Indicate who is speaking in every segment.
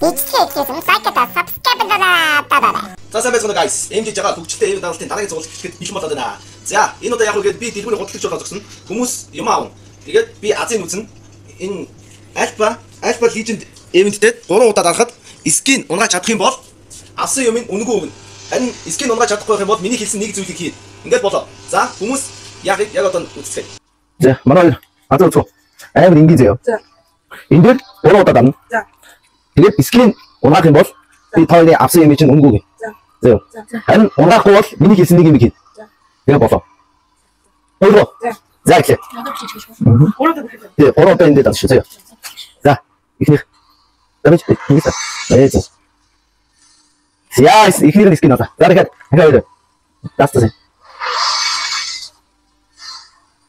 Speaker 1: За сайн байцгаана guys. MJ жагаа хөгжөлтэй эв даалтын дараагийн цуглах гэхэд бэлэн болоод байна. За энэ удаа яг үгээд би дэлгүүрийн гудлагч болоод зогсон. Хүмүүс юм аав. Тэгээд би Азийн үзнэ. Энэ Alpha Legend event-тэй 3 удаа дарахад skin унгааж чадах юм бол авсан юм үнэгүй өгнө. Харин skin унгааж чадахгүй юм бол миний хэлсэн нэг зүйлийг хий. Ингээд болоо. За хүмүүс яг одоо үзцгээе.
Speaker 2: За манай Азаа үзөө. Амар ингийн заяа.
Speaker 3: За.
Speaker 2: Энд дээр 3 удаа дарна.
Speaker 3: За.
Speaker 2: Тэгээд skin унгаах юм бол би тооны авсан юм чинь үнэгүй. За. Харин унгаахгүй бол миний хэлсэн нэг юм хий. Тэгээд болоо. Өөрөө. За ихлэ. Өөрөө энэ дээр дашчихъя. За, ихнийх. Давж ингэж. Эзэ. Яа, ихнийх скин аваа. За дахиад дастаа.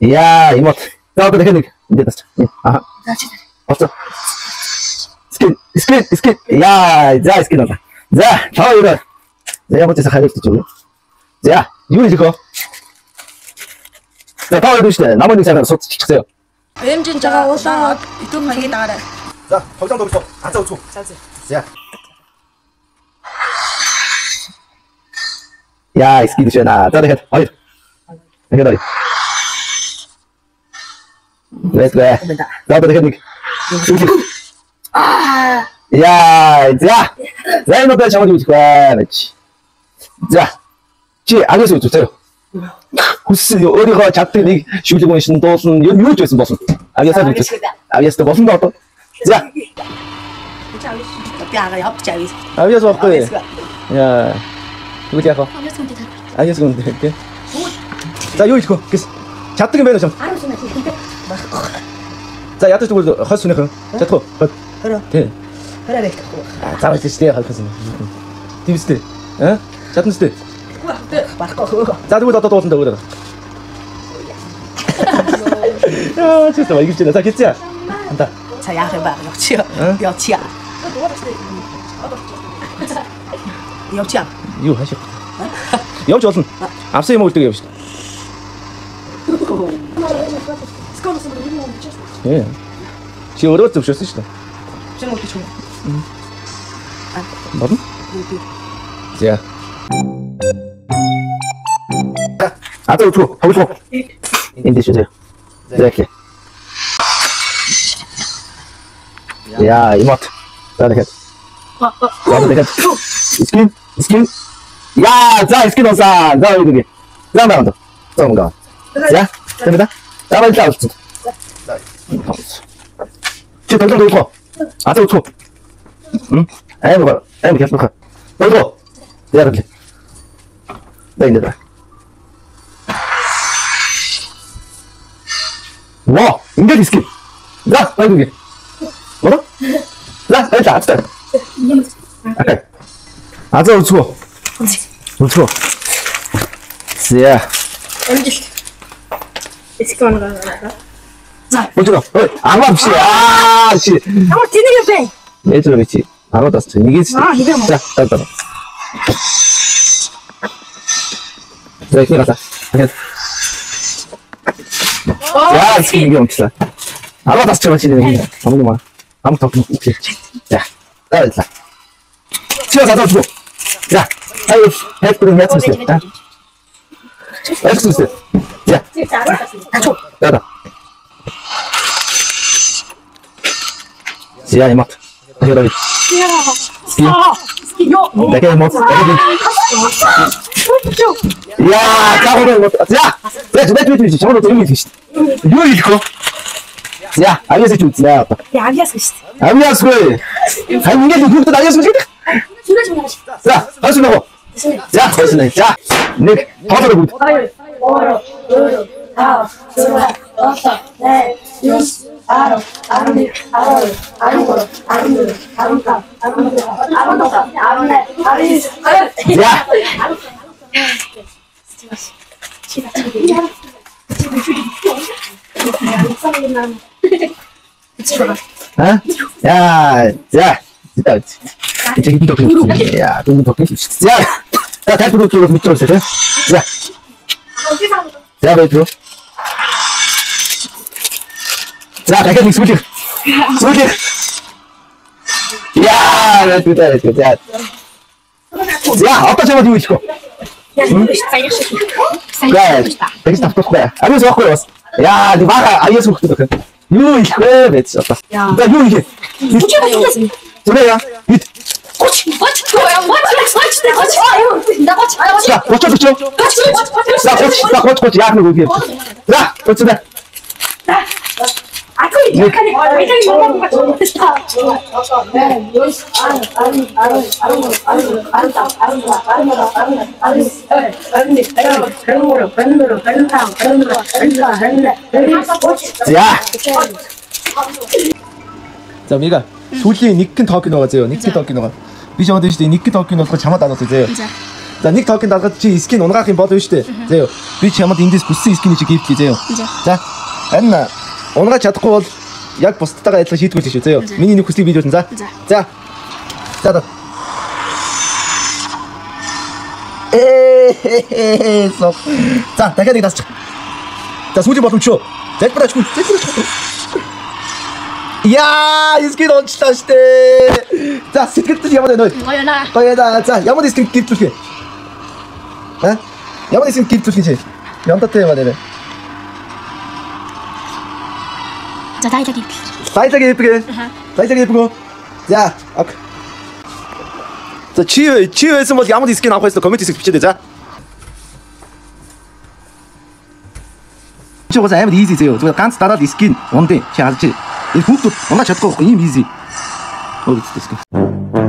Speaker 2: Яа, имот. За одоо дахиад нэг энэ дастаа. Аа.
Speaker 3: За чи.
Speaker 2: Оцоо. Скин. Яа, за скин аваа. За, тоо. За яг үтээс хайрлаж байна. За, юу хэлэх вэ? За тоо юу штэ намайг нэг сайхан судалчихсан юу.
Speaker 3: MJ жагаа уулаад YouTube хаяг даарай.
Speaker 1: За тоглоом тоглоо. Азаа үзүү. За.
Speaker 2: Яа, скин шена. За дахиад. Хоёр. Дахиад. Let's go. За дахиад нэг. Яа, за. За энэ удаа чамд үзэх байна. За. Чи агаас үзчихсэн юу? Хүссэн өөрийнхөө чаддаг нэг шүлэг уншин дуулна юу ч байсан болно. Агяасаа үзсэн. Агяасаа болно доо. За.
Speaker 3: Би ага явж авъя.
Speaker 2: Агяас байхгүй. Яа. Тэгвэл яах вэ? Агяас гүн дээ. За юу хийх вэ? Гэс чаддаг юм байна уу? За ядаж тэгвэл хос сүнийхэн. Чадах уу?
Speaker 3: Хөрөө.
Speaker 2: Тий.
Speaker 3: Хөрөө байх.
Speaker 2: За ч тийм хос сүнэ. Тийм үстэй. Аа? Чадна үстэй.
Speaker 3: Барахгүй.
Speaker 2: За тэгвэл одоо дуулсан даа. Яа, чиста баяж байна. За хийцээ. Анда.
Speaker 3: За яах вэ? Явчих. Явчих.
Speaker 2: Юу хаашаа? Явж болно. Авсан юм үлдэг явж шүү. Ээ. Чи өөрөө зөвшөөрсөн шүү дээ.
Speaker 3: Чи мөн чи.
Speaker 2: Бодно? За. Азаа үзүү. Тоглоо. Энд дэше зэ. Зэхэ. Яа, имот. За дахиад. Скин. Яа, за скин оса. За үгүй. За наанд. За мга. За. Тэмдэ. За баярлалаа болсон. Чи тоглоо. Азаа үзүү. Аим яснах. Тоглоо. Ярил. Дэйнэ. Во, ингээд скин. За, баярлалаа. 뭐라? 자, 일단 앞서. 아자 우츠고. 우츠고. 자.
Speaker 3: MJ. 이스콘 가나. 자,
Speaker 2: 우츠고. 아무 없이. 아, 씨.
Speaker 3: 한번 뛰는 게 돼.
Speaker 2: 얘들아 그렇지. 바로 땄어. 이게
Speaker 3: 아, 이게 뭐.
Speaker 2: 자, 따라. 자, 이렇게 가자. 야, 스킨 이게 엄청 아마 다시 저만 치는 게 아무도 아무도 없고 오케이. 자, 따라했다. 치워 가자 주고. 자, 아유, 해프는 매트 있어. 자, 매트 있어. 자, 쳐. 따라. 자, 이마. 이거 나. 스키. 내가 뭐. 야, 까고를 못. 자, 매트 저거로 되는 게 뭐 이거? 자, 알려서 좀 지나.
Speaker 3: 야, 알겠어.
Speaker 2: 알려서. 아니 이게 누구도 알려서 좀. 자, 할수 나고. 자, 할수 나. 자, 네, 더더러 보. 아? 야, 자, 일단 이제 힘도 좀, 야, 좀 더 끼시. 야, 자, 대표로 쪽으로 밑으로 오세요. 자, 자, 대표. 자, 대표님 소리. 야. good. 야, 어떤 제목 이거 있고. 그래, 되게 답답해 거야. 아니면 좋고 왔어. 야, 네 말아, 아이스 먹도 돼. 유 이거 매치 없다. 나유 이게. 그래야. 자, 어쩌. 자, 야, 그거 이게. 자, 어쩌다. 야. 자, 미가 솔직히 니큰 더 끼노가세요. 니큰 더 끼노가. 비셔 드시대 니큰 더 끼노가 잠아 따놨어요. 자, 닉 더 끼노가 지 스킨 오늘 가긴 봐도 시대. 제요. 비치 아마 인디스 부스 스킨이 지 기프트제요. 자, 안나. 오늘 자꾸 약 버스다가 해서 시트고 드셨어요. 미니 뉴스 비디오 진짜. 자. 자다. 에헤헤헤. 자, 다시 다시. 자, 소지 좀 쳐. 제프라 쳐. 이야, 이 스킨 언치다 시대. 자, 스킨 뜻이 야마데 너. 거기다. 자, 야마데 스킨 기프트 줄게. 어? 야마데 스킨 기프트 줄게. 연타테 마데네.
Speaker 3: 자, 살짝
Speaker 2: 예쁘게. 살짝 예쁘고. 자, 자, 치유에서 뭐 야무지 스킨 나오고 있어. 커뮤니티 스킨 비춰대자. 저거자 야무지 이지세요. 저 ganz stark die Skin. 원데, 자, 이 국도 뭔가 젖고 이 미지. 어디 있어?